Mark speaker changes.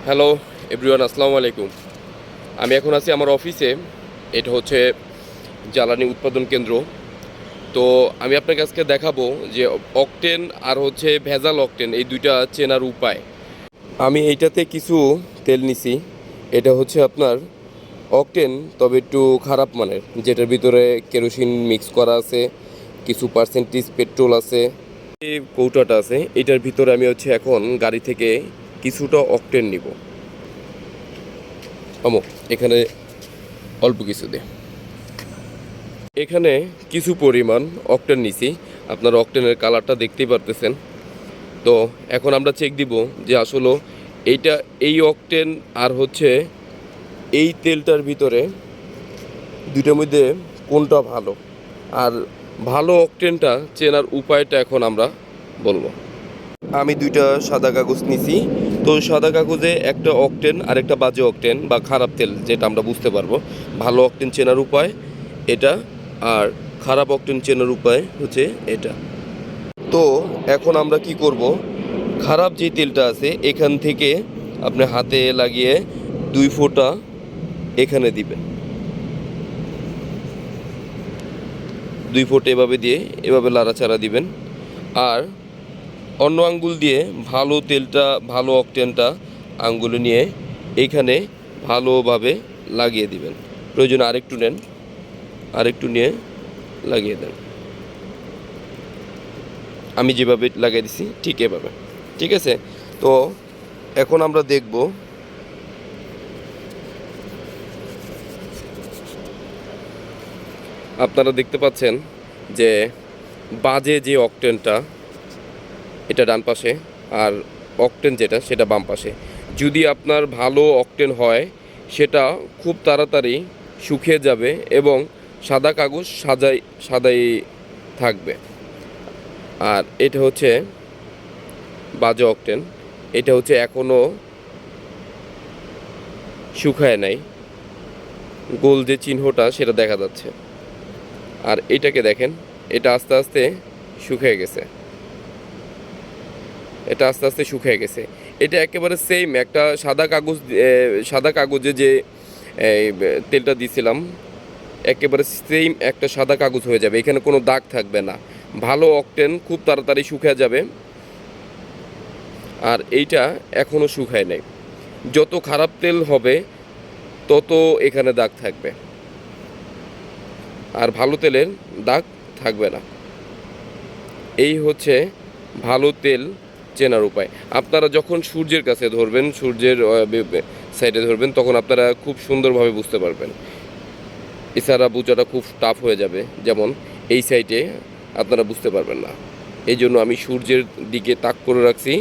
Speaker 1: Hello everyone, আসসালামু আলাইকুম। আমি এখন আছি আমার অফিসে। এটা হচ্ছে জ্বালানি উৎপাদন কেন্দ্র। তো আমি আপনাকে আজকে দেখাবো যে অকটেন আর হচ্ছে ভেজাল অকটেন এই দুইটা চেনার উপায়। আমি এইটাতে কিছু তেল নিছি। এটা হচ্ছে আপনার অকটেন, তবে একটু খারাপ মানের, যেটার ভিতরে কেরোসিন মিক্স করা আছে, কিছু পার্সেন্টেজ পেট্রোল আছে। এই কৌটাটা আছে, এটার ভিতরে আমি হচ্ছে এখন গাড়ি থেকে কিছুটা অকটেন নিব। এখানে অল্প কিছু দে। এখানে কিছু পরিমাণ অকটেন নিছি, আপনারা অকটেনের কালারটা দেখতেই পারতেছেন। তো এখন আমরা চেক দিব যে আসলে এইটা এই অকটেন আর হচ্ছে এই তেলটার ভিতরে দুইটার মধ্যে কোনটা ভালো। আর ভালো অকটেনটা চেনার উপায়টা এখন আমরা বলবো। আমি দুইটা সাদা কাগজ নিছি। তো সাদা কাগজে একটা অকটেন আর একটা বাজে অকটেন বা খারাপ তেল, যেটা আমরা বুঝতে পারবো। ভালো অকটেন চেনার উপায় এটা, আর খারাপ অকটেন চেনার উপায় হচ্ছে এটা। তো এখন আমরা কি করব, খারাপ যে তেলটা আছে এখান থেকে আপনি হাতে লাগিয়ে 2 ফোঁটা এখানে দিবেন। 2 ফোঁটা এভাবে দিয়ে এভাবে লাড়াচাড়া দিবেন। আর অন্য আঙ্গুল দিয়ে ভালো তেলটা, ভালো অকটেনটা আঙ্গুলে নিয়ে এইখানে ভালোভাবে লাগিয়ে দিবেন। প্রয়োজনে আরেকটু নেন, আরেকটু নিয়ে লাগিয়ে দেন। আমি যেভাবে লাগিয়ে দিছি ঠিক এভাবে, ঠিক আছে। তো এখন আমরা দেখব আপনারা দেখতে পাচ্ছেন যে বাজে যে অকটেনটা এটা ডান পাশে, আর অকটেন যেটা সেটা বাম পাশে। যদি আপনার ভালো অকটেন হয় সেটা খুব তাড়াতাড়ি শুকিয়ে যাবে এবং সাদা কাগজ সাদাই থাকবে। আর এটা হচ্ছে বাজে অকটেন, এটা হচ্ছে এখনও শুকায় নাই, গোল যে চিহ্নটা সেটা দেখা যাচ্ছে। আর এটাকে দেখেন, এটা আস্তে আস্তে শুকিয়ে গেছে, এটা আস্তে আস্তে শুকিয়ে গেছে। এটা একেবারে সেম একটা সাদা কাগজে যে তেলটা দিছিলাম, একেবারে সেম একটা সাদা কাগজ হয়ে যাবে, এখানে কোনো দাগ থাকবে না। ভালো অকটেন খুব তাড়াতাড়ি শুকিয়ে যাবে, আর এইটা এখনও শুকায় নাই। যত খারাপ তেল হবে তত এখানে দাগ থাকবে, আর ভালো তেলের দাগ থাকবে না। এই হচ্ছে ভালো তেল চেনার উপায়। আপনারা যখন সূর্যের কাছে ধরবেন, সূর্যের সাইডে ধরবেন, তখন আপনারা খুব সুন্দরভাবে বুঝতে পারবেন। এছাড়া বোঝাটা খুব টাফ হয়ে যাবে, যেমন এই সাইডে আপনারা বুঝতে পারবেন না। এই জন্য আমি সূর্যের দিকে তাক করে রাখছি।